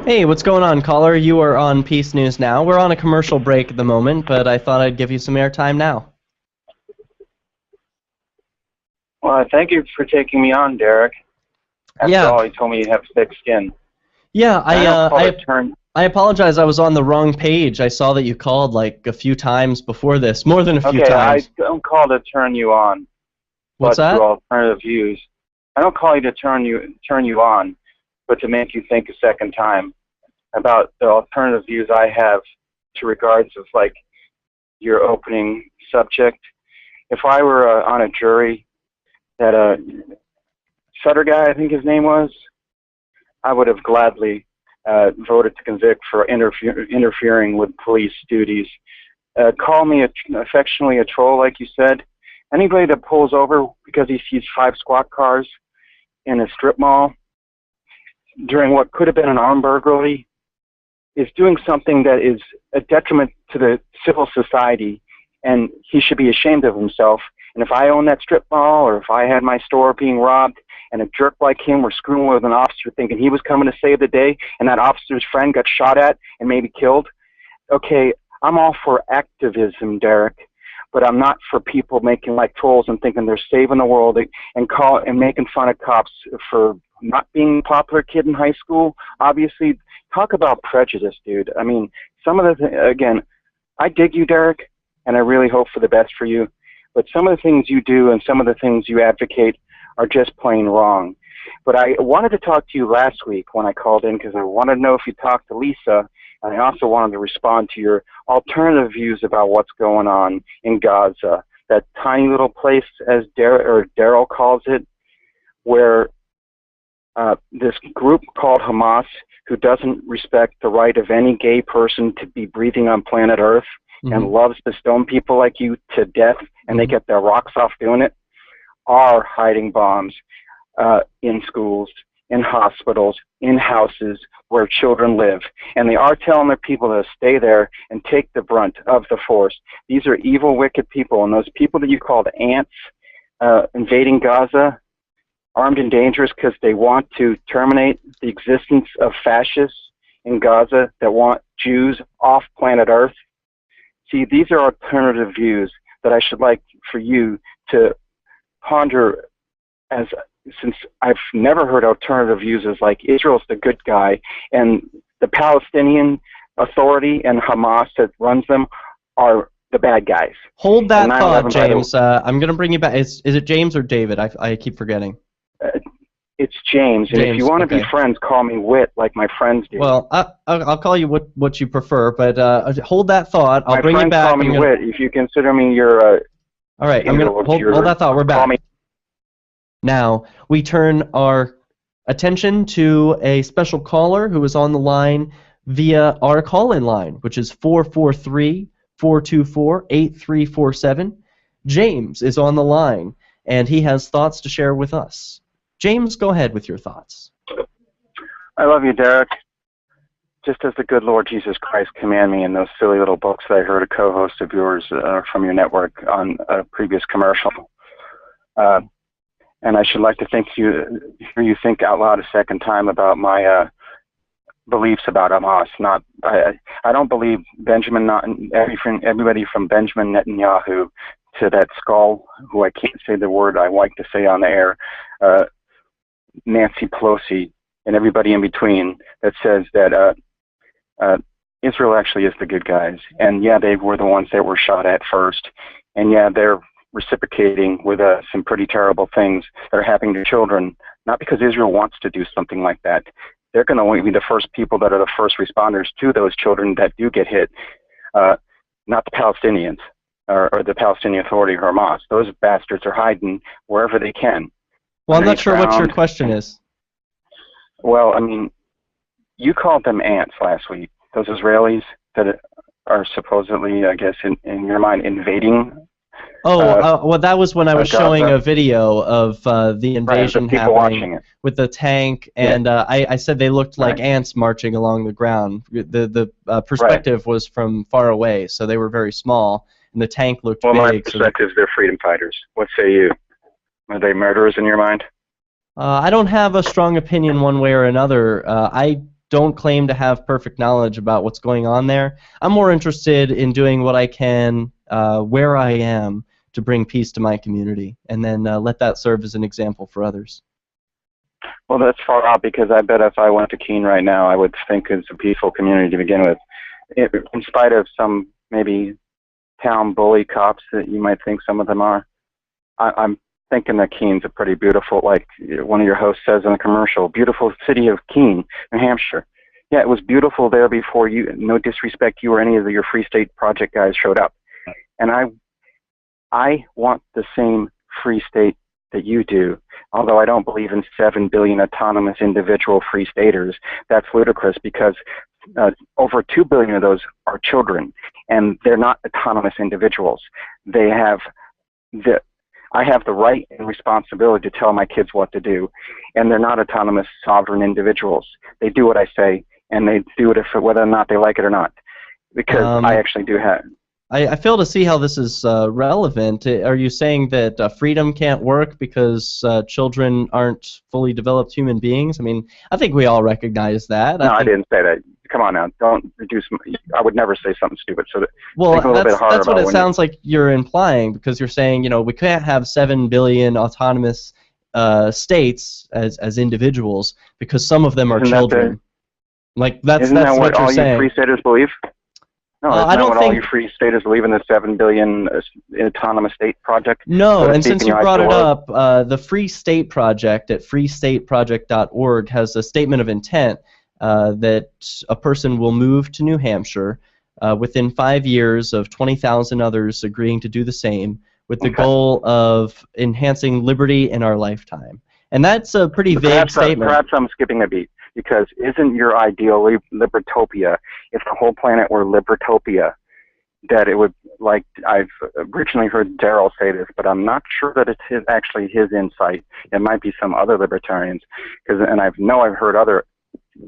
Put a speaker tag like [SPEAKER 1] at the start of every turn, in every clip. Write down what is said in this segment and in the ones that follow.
[SPEAKER 1] Hey, what's going on, caller? You are on Peace News Now. We're on a commercial break at the moment, but I thought I'd give you some airtime now.
[SPEAKER 2] Well, thank you for taking me on, Derek. After
[SPEAKER 1] Yeah,
[SPEAKER 2] all, you told me you have thick skin.
[SPEAKER 1] yeah.
[SPEAKER 2] I don't call it turn.
[SPEAKER 1] I apologize. I was on the wrong page. I saw that you called like a few times before this, more than a few
[SPEAKER 2] Okay, I
[SPEAKER 1] times.
[SPEAKER 2] don't call to turn you on,
[SPEAKER 1] What's
[SPEAKER 2] but through
[SPEAKER 1] that?
[SPEAKER 2] alternative views. I don't call you to turn you on, but to make you think a second time about the alternative views I have to regards of like your opening subject. If I were on a jury, that Sutter guy, I think his name was, I would have gladly voted to convict for interfering with police duties. Call me affectionately a troll, like you said. Anybody that pulls over because he sees 5 squad cars in a strip mall during what could have been an armed burglary is doing something that is a detriment to the civil society, and he should be ashamed of himself. And if I owned that strip mall, or if I had my store being robbed, and a jerk like him were screwing with an officer thinking he was coming to save the day, and that officer's friend got shot at and maybe killed, okay, I'm all for activism, Derek, but I'm not for people making like trolls and thinking they're saving the world and making fun of cops for not being a popular kid in high school. Obviously, talk about prejudice, dude. I mean, some of the again, I dig you, Derek, and I really hope for the best for you. But some of the things you do and some of the things you advocate are just plain wrong. But I wanted to talk to you last week when I called in because I wanted to know if you talked to Lisa, and I also wanted to respond to your alternative views about what's going on in Gaza, that tiny little place, as Daryl calls it, where this group called Hamas, who doesn't respect the right of any gay person to be breathing on planet Earth and loves to stone people like you to death, and they get their rocks off doing it, are hiding bombs in schools, in hospitals, in houses where children live. And they are telling their people to stay there and take the brunt of the force. These are evil, wicked people, and those people that you called ants invading Gaza, armed and dangerous because they want to terminate the existence of fascists in Gaza that want Jews off planet Earth. See, these are alternative views that I should like for you to ponder, as since I've never heard alternative views as like Israel's the good guy and the Palestinian Authority and Hamas that runs them are the bad guys.
[SPEAKER 1] Hold that thought, James. I'm going to bring you back. Is it James or David? I keep forgetting.
[SPEAKER 2] It's James, and if you want to be friends, call me Wit like my friends do.
[SPEAKER 1] Well, I'll call you what you prefer, but hold that thought. I'll bring you back.
[SPEAKER 2] Call me Wit if you consider me your.
[SPEAKER 1] All right, I'm gonna hold that thought. We're back. Now we turn our attention to a special caller who is on the line via our call-in line, which is 443-424-8347. James is on the line, and he has thoughts to share with us. James, go ahead with your thoughts.
[SPEAKER 2] I love you, Derek. Just as the good Lord Jesus Christ command me in those silly little books that I heard a co-host of yours from your network on a previous commercial. And I should like to hear you think out loud a second time about my beliefs about Hamas. I don't believe everybody from Benjamin Netanyahu to that skull, who I can't say the word I like to say on the air, Nancy Pelosi, and everybody in between that says that Israel actually is the good guys. And yeah, they were the ones that were shot at first. And yeah, they're reciprocating with some pretty terrible things that are happening to children, not because Israel wants to do something like that. They're going to be the first people that are the first responders to those children that do get hit, not the Palestinians or the Palestinian Authority or Hamas. Those bastards are hiding wherever they can.
[SPEAKER 1] Well, I'm not sure what your question is.
[SPEAKER 2] Well, I mean, you called them ants last week. Those Israelis that are supposedly, I guess, in your mind, invading.
[SPEAKER 1] Well, that was when I was showing a video of the invasion happening with the tank, and I said they looked like ants marching along the ground. The perspective was from far away, so they were very small, and the tank looked big.
[SPEAKER 2] Well, my perspective is they're freedom fighters. What say you? Are they murderers in your mind?
[SPEAKER 1] I don't have a strong opinion one way or another. I don't claim to have perfect knowledge about what's going on there. I'm more interested in doing what I can where I am to bring peace to my community, and then let that serve as an example for others.
[SPEAKER 2] Well, that's far out, because I bet if I went to Keene right now, I would think it's a peaceful community to begin with. In spite of some maybe town bully cops that you might think some of them are, I'm thinking that Keene's a pretty beautiful, like one of your hosts says in a commercial, beautiful city of Keene, New Hampshire. Yeah, it was beautiful there before you, no disrespect, you or any of your Free State Project guys showed up. And I want the same free state that you do, although I don't believe in 7 billion autonomous individual free staters. That's ludicrous, because over 2 billion of those are children, and they're not autonomous individuals. They have I have the right and responsibility to tell my kids what to do, and they're not autonomous sovereign individuals. They do what I say, and they do it whether or not they like it or not, because I actually do have.
[SPEAKER 1] I fail to see how this is relevant. Are you saying that freedom can't work because children aren't fully developed human beings? I mean, I think we all recognize that.
[SPEAKER 2] No, I didn't say that. Come on now, don't reduce. I would never say something stupid. So
[SPEAKER 1] well, that's what it sounds like you're implying, because you're saying, you know, we can't have 7 billion autonomous states as individuals because some of them are children. That's
[SPEAKER 2] what
[SPEAKER 1] you're
[SPEAKER 2] all
[SPEAKER 1] saying.
[SPEAKER 2] You free staters believe? No,
[SPEAKER 1] I don't think
[SPEAKER 2] all you free staters believe in the 7 billion autonomous state project.
[SPEAKER 1] No, and since you brought it up, the Free State Project at freestateproject.org has a statement of intent that a person will move to New Hampshire within 5 years of 20,000 others agreeing to do the same, with the goal of enhancing liberty in our lifetime. And that's a pretty vague statement.
[SPEAKER 2] Perhaps I'm skipping a beat, because isn't your ideal libertopia, if the whole planet were libertopia, that it would, like I've originally heard Daryl say this, but I'm not sure that it's actually his insight. It might be some other libertarians, and I've heard other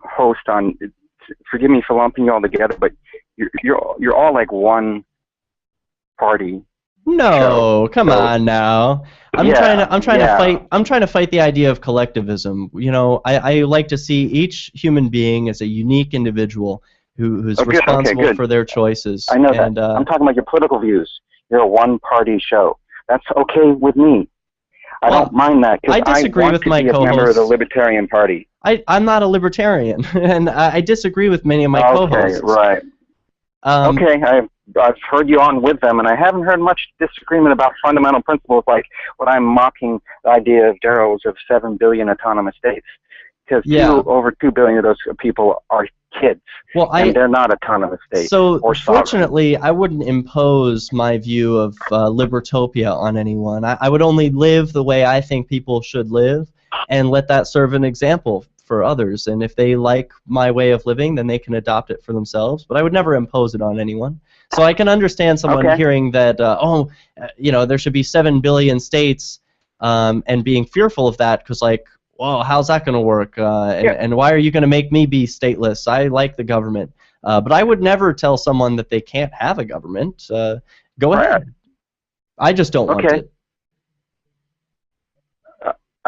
[SPEAKER 2] hosts on. Forgive me for lumping you all together, but you're all like one party.
[SPEAKER 1] No, come on now. I'm trying to fight the idea of collectivism. You know, I like to see each human being as a unique individual who's responsible for their choices.
[SPEAKER 2] I know that. I'm talking about your political views. You're a one-party show. That's okay with me. I don't mind that, because
[SPEAKER 1] I disagree with my co-hosts.
[SPEAKER 2] I'm a member of the Libertarian Party.
[SPEAKER 1] I'm not a libertarian, and I disagree with many of my co-hosts.
[SPEAKER 2] Okay, right. Okay, I've heard you on with them, and I haven't heard much disagreement about fundamental principles like what I'm mocking the idea of Darrow's of 7 billion autonomous states, because over 2 billion of those people are kids, and they're not autonomous states.
[SPEAKER 1] So fortunately, I wouldn't impose my view of libertopia on anyone. I would only live the way I think people should live, and let that serve an example for others. And if they like my way of living, then they can adopt it for themselves. But I would never impose it on anyone. So I can understand someone hearing that, there should be 7 billion states, and being fearful of that, because, like, whoa, how's that going to work? And why are you going to make me be stateless? I like the government. But I would never tell someone that they can't have a government. Go ahead. I just don't want it.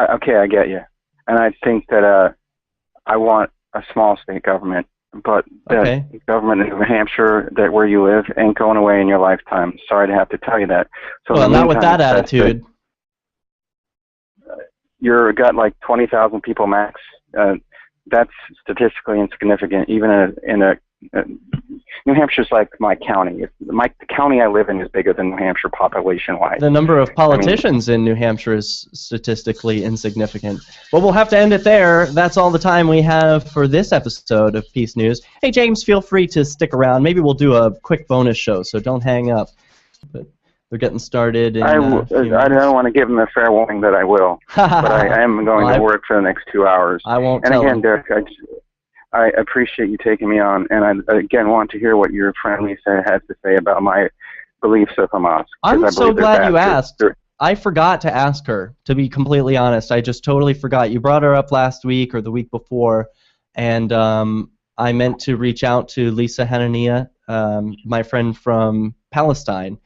[SPEAKER 2] Okay, I get you. And I think that I want a small state government, but the government in New Hampshire, that where you live, ain't going away in your lifetime. Sorry to have to tell you that. So
[SPEAKER 1] well, not with that attitude.
[SPEAKER 2] You're got like 20,000 people max. That's statistically insignificant, even in a New Hampshire's like my county. The county I live in is bigger than New Hampshire population-wise.
[SPEAKER 1] The number of politicians in New Hampshire is statistically insignificant. Well, we'll have to end it there. That's all the time we have for this episode of Peace News. Hey, James, feel free to stick around. Maybe we'll do a quick bonus show, so don't hang up. But they're getting started.
[SPEAKER 2] I don't want to give them a fair warning that I will, but I am going to work for the next 2 hours.
[SPEAKER 1] I won't
[SPEAKER 2] tell
[SPEAKER 1] them.
[SPEAKER 2] Derek, I appreciate you taking me on, and I again want to hear what your friend Lisa has to say about my beliefs of Hamas.
[SPEAKER 1] I'm so glad you asked. I forgot to ask her, to be completely honest. I just totally forgot. You brought her up last week or the week before, and I meant to reach out to Lisa Hanania, my friend from Palestine.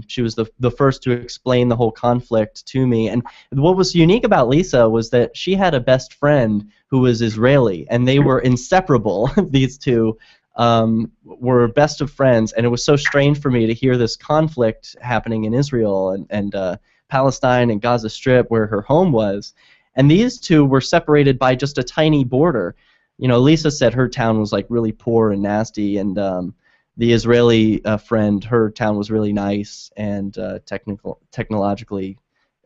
[SPEAKER 1] She was the first to explain the whole conflict to me. And what was unique about Lisa was that she had a best friend who was Israeli, and they were inseparable. These two were best of friends, and it was so strange for me to hear this conflict happening in Israel and Palestine and Gaza Strip, where her home was. And these two were separated by just a tiny border. You know, Lisa said her town was like really poor and nasty, and the Israeli friend, her town was really nice and technologically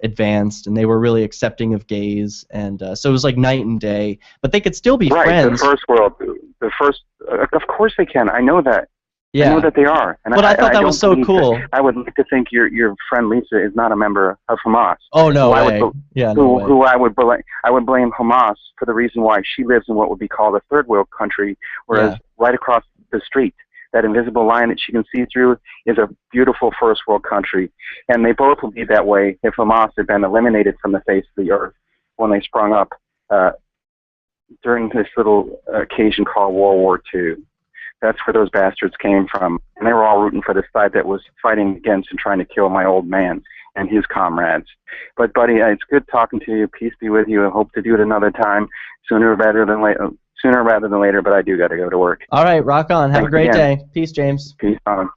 [SPEAKER 1] advanced, and they were really accepting of gays, and so it was like night and day. But they could still be friends.
[SPEAKER 2] Right, the first, of course they can. I know that.
[SPEAKER 1] Yeah.
[SPEAKER 2] I know that they are. And
[SPEAKER 1] but I thought that was so cool.
[SPEAKER 2] I would like to think your friend Lisa is not a member of Hamas.
[SPEAKER 1] Oh no way. No way.
[SPEAKER 2] Who I would blame Hamas for the reason why she lives in what would be called a third world country, whereas right across the street, that invisible line that she can see through, is a beautiful first world country. And they both would be that way if Hamas had been eliminated from the face of the earth when they sprung up during this little occasion called World War II. That's where those bastards came from. And they were all rooting for the side that was fighting against and trying to kill my old man and his comrades. But, buddy, it's good talking to you. Peace be with you. I hope to do it another time, sooner rather than later, but I do got to go to work.
[SPEAKER 1] All right, rock on. Have a great day. Peace, James.
[SPEAKER 2] Peace on.